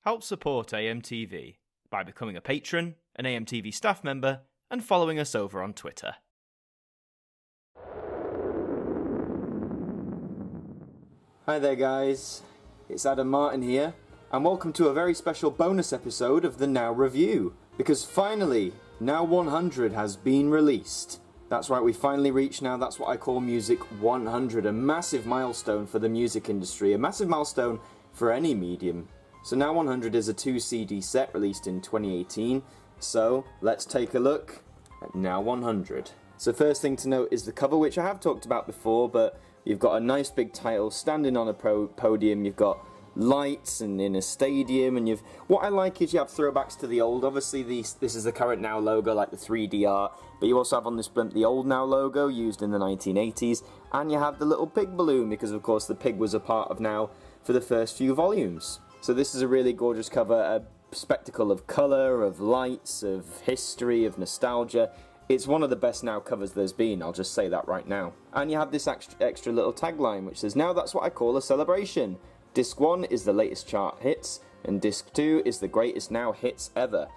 Help support AMTV by becoming a patron, an AMTV staff member, and following us over on Twitter. Hi there guys, it's Adam Martin here, and welcome to a very special bonus episode of the Now Review, because finally, Now 100 has been released. That's right, we finally reached now, that's what I call Music 100, a massive milestone for the music industry, a massive milestone for any medium. So Now 100 is a 2 CD set released in 2018, so let's take a look at Now 100. So first thing to note is the cover, which I have talked about before, but you've got a nice big title standing on a podium, you've got lights and in a stadium, and what I like is you have throwbacks to the old. Obviously this is the current Now logo, like the 3D art, but you also have on this blimp the old Now logo used in the 1980s, and you have the little pig balloon, because of course the pig was a part of Now for the first few volumes. So this is a really gorgeous cover, a spectacle of colour, of lights, of history, of nostalgia. It's one of the best Now covers there's been, I'll just say that right now. And you have this extra little tagline which says, "Now that's what I call a celebration. Disc 1 is the latest chart hits, and Disc 2 is the greatest Now hits ever."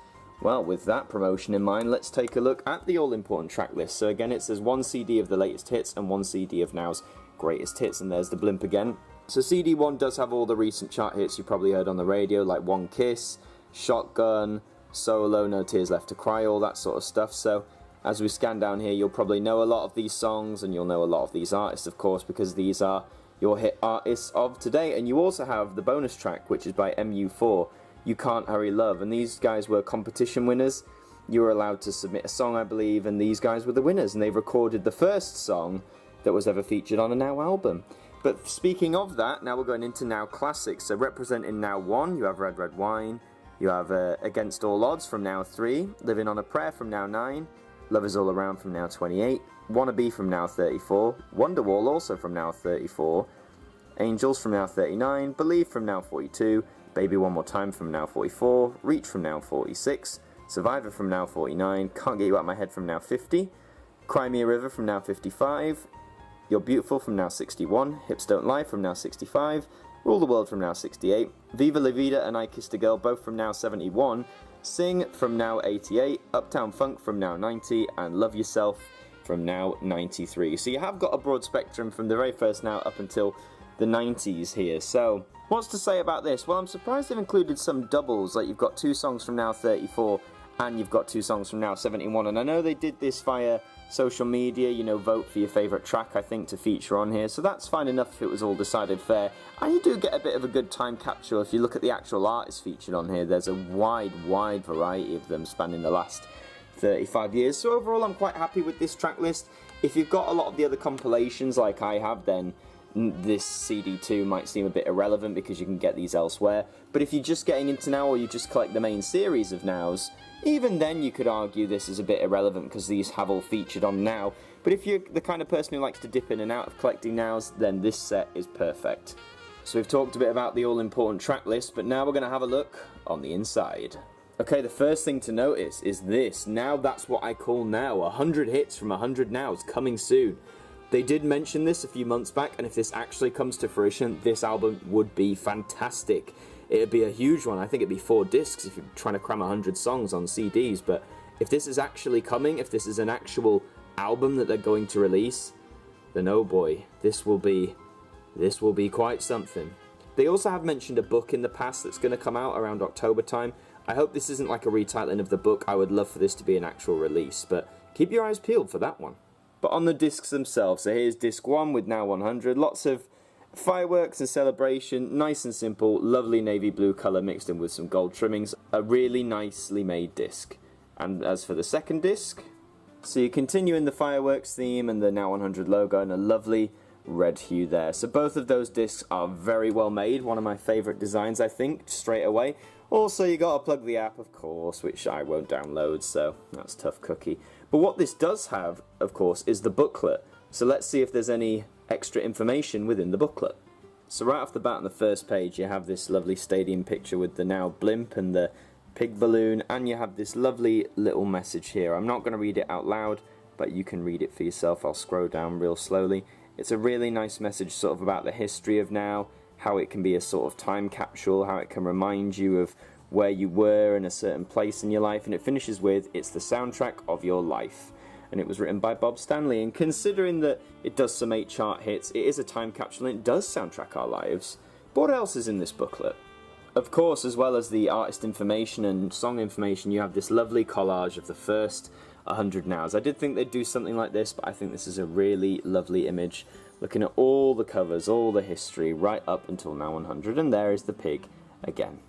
Well, with that promotion in mind, let's take a look at the all-important track list. So again, it says 1 CD of the latest hits and 1 CD of Now's greatest hits, and there's the blimp again. So CD 1 does have all the recent chart hits you probably heard on the radio, like One Kiss, Shotgun, Solo, No Tears Left to Cry, all that sort of stuff. So as we scan down here, you'll probably know a lot of these songs, and you'll know a lot of these artists, of course, because these are your hit artists of today. And you also have the bonus track, which is by MU4, You Can't Hurry Love, and these guys were competition winners. You were allowed to submit a song, I believe, and these guys were the winners, and they recorded the first song that was ever featured on a Now album. But speaking of that, now we're going into Now classics. So representing Now 1, you have Red Red Wine, you have Against All Odds from Now 3, Living on a Prayer from Now 9, Love Is All Around from Now 28, Wanna Be from Now 34, Wonderwall also from Now 34, Angels from Now 39, Believe from Now 42, Baby One More Time from Now 44, Reach from Now 46, Survivor from Now 49, Can't Get You Out of My Head from Now 50, Cry Me a River from Now 55, You're Beautiful from Now 61, Hips Don't Lie from Now 65, Rule the World from Now 68, Viva La Vida and I Kissed a Girl both from Now 71, Sing from Now 88, Uptown Funk from Now 90, and Love Yourself from Now 93. So you have got a broad spectrum from the very first Now up until the 90s here. So what's to say about this? Well, I'm surprised they've included some doubles, like you've got 2 songs from Now 34 and you've got 2 songs from Now 71, and I know they did this via social media, you know, vote for your favourite track, I think, to feature on here, so that's fine enough if it was all decided fair. And you do get a bit of a good time capsule if you look at the actual artists featured on here. There's a wide variety of them spanning the last 35 years, so overall I'm quite happy with this track list. If you've got a lot of the other compilations like I have, then this CD2 might seem a bit irrelevant because you can get these elsewhere. But if you're just getting into Now, or you just collect the main series of Nows, even then you could argue this is a bit irrelevant because these have all featured on Now. But if you're the kind of person who likes to dip in and out of collecting Nows, then this set is perfect. So we've talked a bit about the all-important track list, but now we're going to have a look on the inside. Okay, the first thing to notice is this. Now that's what I call Now. 100 hits from 100 Nows coming soon. They did mention this a few months back, and if this actually comes to fruition, this album would be fantastic. It'd be a huge one. I think it'd be 4 discs if you're trying to cram 100 songs on CDs, but if this is actually coming, if this is an actual album that they're going to release, then oh boy, this will be quite something. They also have mentioned a book in the past that's going to come out around October time. I hope this isn't like a retitling of the book. I would love for this to be an actual release, but keep your eyes peeled for that one. But on the discs themselves, so here's disc 1 with Now 100, lots of fireworks and celebration, nice and simple, lovely navy blue colour mixed in with some gold trimmings, a really nicely made disc. And as for the second disc, so you continue in the fireworks theme and the Now 100 logo and a lovely red hue there. So both of those discs are very well made, one of my favourite designs I think, straight away. Also you gotta plug the app, of course, which I won't download, so that's tough cookie. But what this does have, of course, is the booklet. So let's see if there's any extra information within the booklet. So right off the bat on the first page you have this lovely stadium picture with the Now blimp and the pig balloon, and you have this lovely little message here. I'm not going to read it out loud, but you can read it for yourself. I'll scroll down real slowly. It's a really nice message sort of about the history of Now, how it can be a sort of time capsule, how it can remind you of where you were in a certain place in your life, and it finishes with, it's the soundtrack of your life. And it was written by Bob Stanley, and considering that it does some 8 chart hits, it is a time capsule and it does soundtrack our lives. But what else is in this booklet? Of course, as well as the artist information and song information, you have this lovely collage of the first 100 nows. I did think they'd do something like this, but I think this is a really lovely image, looking at all the covers, all the history, right up until now 100, and there is the pig again.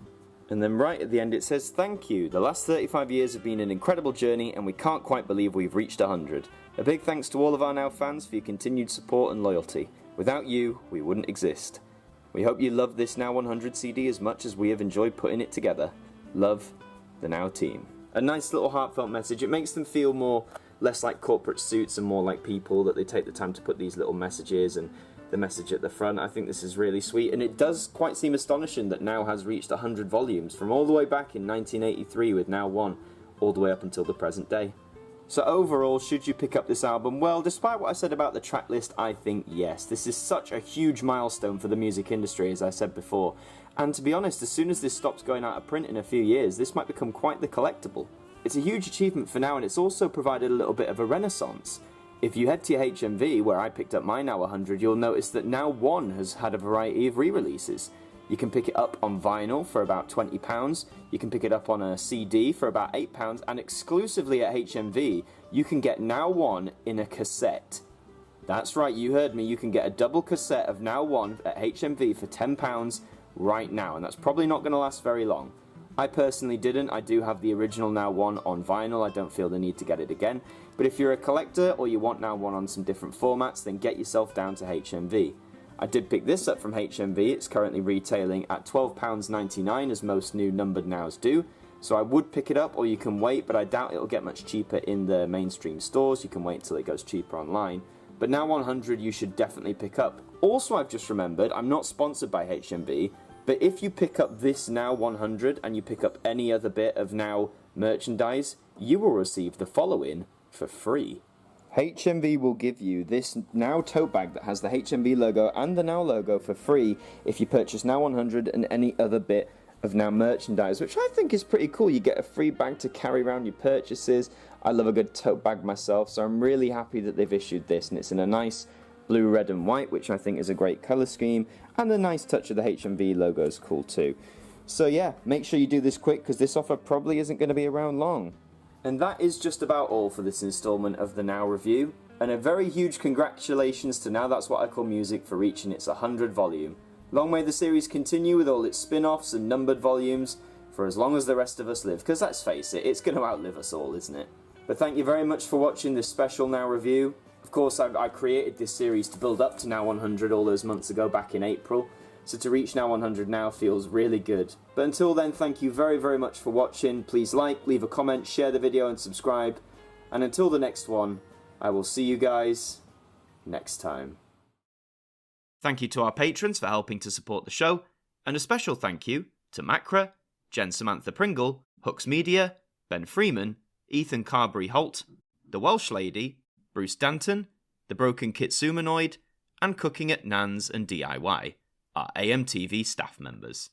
And then right at the end it says, "Thank you. The last 35 years have been an incredible journey and we can't quite believe we've reached 100. A big thanks to all of our Now fans for your continued support and loyalty. Without you, we wouldn't exist. We hope you love this Now 100 CD as much as we have enjoyed putting it together. Love, the Now team." A nice little heartfelt message. It makes them feel less like corporate suits and more like people, that they take the time to put these little messages and the message at the front. I think this is really sweet, and it does quite seem astonishing that Now has reached 100 volumes from all the way back in 1983 with Now 1 all the way up until the present day. So overall, should you pick up this album? Well, despite what I said about the track list, I think yes. This is such a huge milestone for the music industry, as I said before, and to be honest, as soon as this stops going out of print in a few years, this might become quite the collectible. It's a huge achievement for Now, and it's also provided a little bit of a renaissance. If you head to your HMV, where I picked up my Now 100, you'll notice that Now 1 has had a variety of re-releases. You can pick it up on vinyl for about £20, you can pick it up on a CD for about £8, and exclusively at HMV, you can get Now 1 in a cassette. That's right, you heard me, you can get a double cassette of Now 1 at HMV for £10 right now, and that's probably not going to last very long. I personally didn't. I do have the original Now 1 on vinyl. I don't feel the need to get it again. But if you're a collector or you want Now 1 on some different formats, then get yourself down to HMV. I did pick this up from HMV. It's currently retailing at £12.99, as most new numbered Nows do. So I would pick it up, or you can wait, but I doubt it'll get much cheaper in the mainstream stores. You can wait until it goes cheaper online. But Now 100 you should definitely pick up. Also, I've just remembered, I'm not sponsored by HMV, but if you pick up this Now 100 and you pick up any other bit of Now merchandise, you will receive the following for free. HMV will give you this Now tote bag that has the HMV logo and the Now logo for free if you purchase Now 100 and any other bit of Now merchandise, which I think is pretty cool. You get a free bag to carry around your purchases. I love a good tote bag myself, so I'm really happy that they've issued this, and it's in a nice blue, red and white, which I think is a great colour scheme, and the nice touch of the HMV logo is cool too. So yeah, make sure you do this quick, because this offer probably isn't going to be around long. And that is just about all for this instalment of the Now Review, and a very huge congratulations to Now That's What I Call Music for reaching its 100 volume. Long may the series continue with all its spin-offs and numbered volumes for as long as the rest of us live, because let's face it, it's going to outlive us all, isn't it? But thank you very much for watching this special Now Review. Of course, I created this series to build up to Now 100 all those months ago back in April, so to reach Now 100 now feels really good. But until then, thank you very, very much for watching. Please like, leave a comment, share the video and subscribe. And until the next one, I will see you guys next time. Thank you to our patrons for helping to support the show, and a special thank you to Macra, Jen Samantha Pringle, Hooks Media, Ben Freeman, Ethan Carberry-Holt, The Welsh Lady, Bruce Danton, The Broken Kitsumanoid, and Cooking at Nan's and DIY, our AMTV staff members.